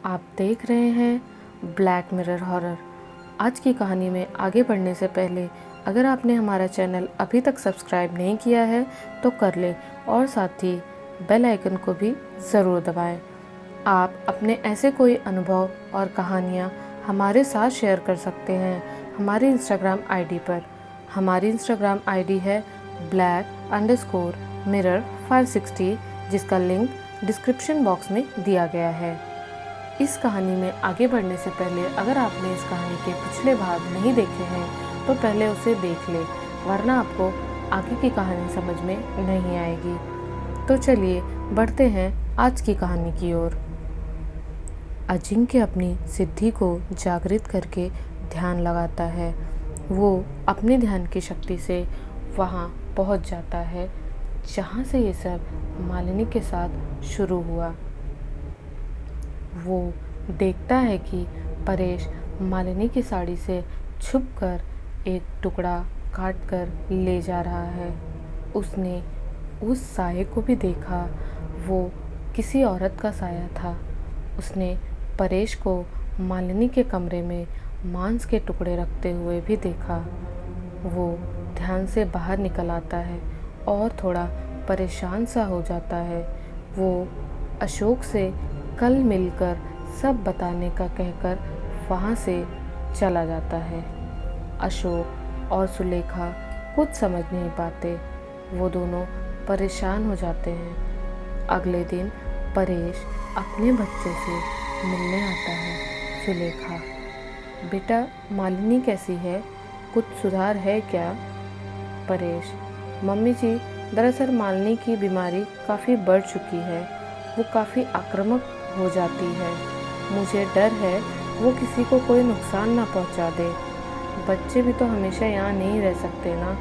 आप देख रहे हैं ब्लैक मिरर हॉरर। आज की कहानी में आगे बढ़ने से पहले अगर आपने हमारा चैनल अभी तक सब्सक्राइब नहीं किया है तो कर ले और साथ ही बेल आइकन को भी ज़रूर दबाएं। आप अपने ऐसे कोई अनुभव और कहानियाँ हमारे साथ शेयर कर सकते हैं हमारी इंस्टाग्राम आईडी पर। हमारी इंस्टाग्राम आईडी है black_mirror560, जिसका लिंक डिस्क्रिप्शन बॉक्स में दिया गया है। इस कहानी में आगे बढ़ने से पहले अगर आपने इस कहानी के पिछले भाग नहीं देखे हैं तो पहले उसे देख ले, वरना आपको आगे की कहानी समझ में नहीं आएगी। तो चलिए बढ़ते हैं आज की कहानी की ओर। अजिंक्य अपनी सिद्धि को जागृत करके ध्यान लगाता है। वो अपने ध्यान की शक्ति से वहाँ पहुँच जाता है जहाँ से ये सब मालिनी के साथ शुरू हुआ। वो देखता है कि परेश मालिनी की साड़ी से छुपकर एक टुकड़ा काट कर ले जा रहा है। उसने उस साये को भी देखा, वो किसी औरत का साया था। उसने परेश को मालिनी के कमरे में मांस के टुकड़े रखते हुए भी देखा। वो ध्यान से बाहर निकल आता है और थोड़ा परेशान सा हो जाता है। वो अशोक से कल मिलकर सब बताने का कहकर वहाँ से चला जाता है। अशोक और सुलेखा कुछ समझ नहीं पाते। वो दोनों परेशान हो जाते हैं। अगले दिन परेश अपने बच्चे से मिलने आता है। सुलेखा, बेटा मालिनी कैसी है, कुछ सुधार है क्या? परेश, मम्मी जी दरअसल मालिनी की बीमारी काफ़ी बढ़ चुकी है। वो काफ़ी आक्रामक हो जाती है। मुझे डर है वो किसी को कोई नुकसान ना पहुंचा दे। बच्चे भी तो हमेशा यहाँ नहीं रह सकते ना,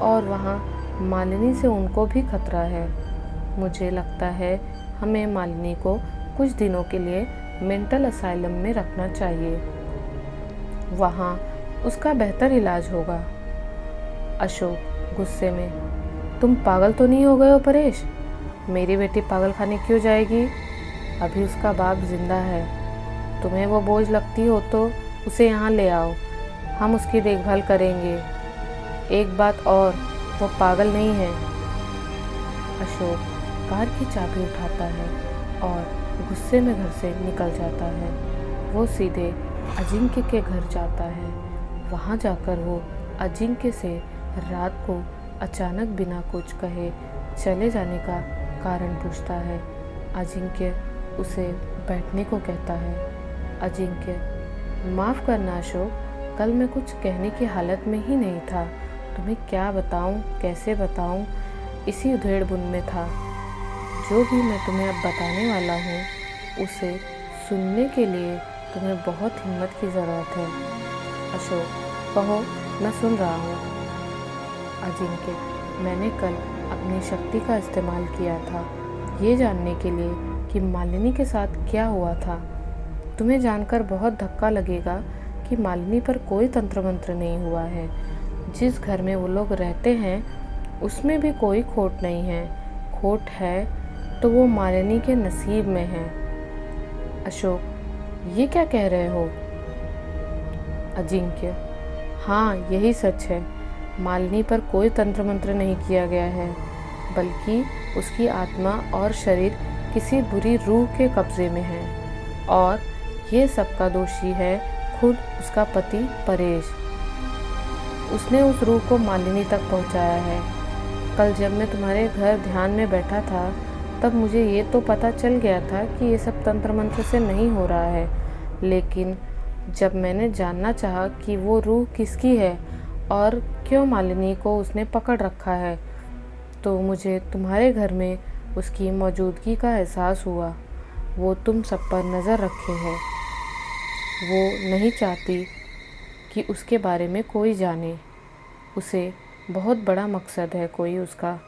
और वहाँ मालिनी से उनको भी खतरा है। मुझे लगता है हमें मालिनी को कुछ दिनों के लिए मेंटल असाइलम में रखना चाहिए। वहाँ उसका बेहतर इलाज होगा। अशोक गुस्से में, तुम पागल तो नहीं हो गए हो परेश? मेरी बेटी पागल खाने क्यों जाएगी? अभी उसका बाप जिंदा है। तुम्हें वो बोझ लगती हो तो उसे यहाँ ले आओ, हम उसकी देखभाल करेंगे। एक बात और, वो पागल नहीं है। अशोक कार की चाबी उठाता है और गुस्से में घर से निकल जाता है। वो सीधे अजिंक्य के घर जाता है। वहाँ जाकर वो अजिंक्य से रात को अचानक बिना कुछ कहे चले जाने का कारण पूछता है। अजिंक्य उसे बैठने को कहता है। अजिंक्य, माफ़ करना अशोक, कल मैं कुछ कहने की हालत में ही नहीं था। तुम्हें क्या बताऊं, कैसे बताऊं, इसी उधेड़-बुन में था। जो भी मैं तुम्हें अब बताने वाला हूँ उसे सुनने के लिए तुम्हें बहुत हिम्मत की ज़रूरत है। अशोक, कहो, मैं सुन रहा हूँ। अजिंक्य, मैंने कल अपनी शक्ति का इस्तेमाल किया था ये जानने के लिए कि मालिनी के साथ क्या हुआ था। तुम्हें जानकर बहुत धक्का लगेगा कि मालिनी पर कोई तंत्र मंत्र नहीं हुआ है। जिस घर में वो लोग रहते हैं उसमें भी कोई खोट नहीं है। खोट है तो वो मालिनी के नसीब में है। अशोक, ये क्या कह रहे हो? अजिंक्य, हाँ यही सच है। मालिनी पर कोई तंत्र मंत्र नहीं किया गया है, बल्कि उसकी आत्मा और शरीर किसी बुरी रूह के कब्जे में है, और ये सब का दोषी है खुद उसका पति परेश। उसने उस रूह को मालिनी तक पहुंचाया है। कल जब मैं तुम्हारे घर ध्यान में बैठा था तब मुझे ये तो पता चल गया था कि ये सब तंत्र मंत्र से नहीं हो रहा है, लेकिन जब मैंने जानना चाहा कि वो रूह किसकी है और क्यों मालिनी को उसने पकड़ रखा है, तो मुझे तुम्हारे घर में उसकी मौजूदगी का एहसास हुआ। वो तुम सब पर नज़र रखे है। वो नहीं चाहती कि उसके बारे में कोई जाने। उसे बहुत बड़ा मकसद है कोई उसका,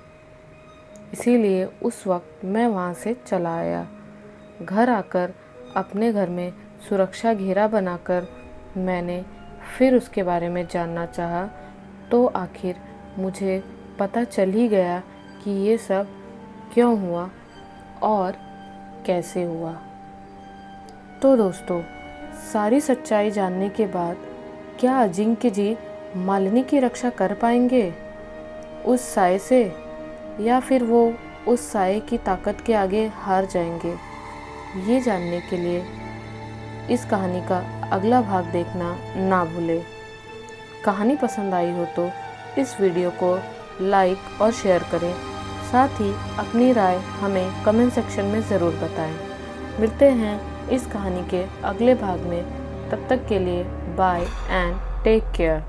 इसीलिए उस वक्त मैं वहाँ से चला आया। घर आकर अपने घर में सुरक्षा घेरा बनाकर मैंने फिर उसके बारे में जानना चाहा, तो आखिर मुझे पता चल ही गया कि ये सब क्यों हुआ और कैसे हुआ। तो दोस्तों, सारी सच्चाई जानने के बाद क्या अजिंक्य जी मालिनी की रक्षा कर पाएंगे उस साए से, या फिर वो उस साए की ताकत के आगे हार जाएंगे? ये जानने के लिए इस कहानी का अगला भाग देखना ना भूलें। कहानी पसंद आई हो तो इस वीडियो को लाइक और शेयर करें। साथ ही अपनी राय हमें कमेंट सेक्शन में ज़रूर बताएं। मिलते हैं इस कहानी के अगले भाग में। तब तक के लिए बाय एंड टेक केयर।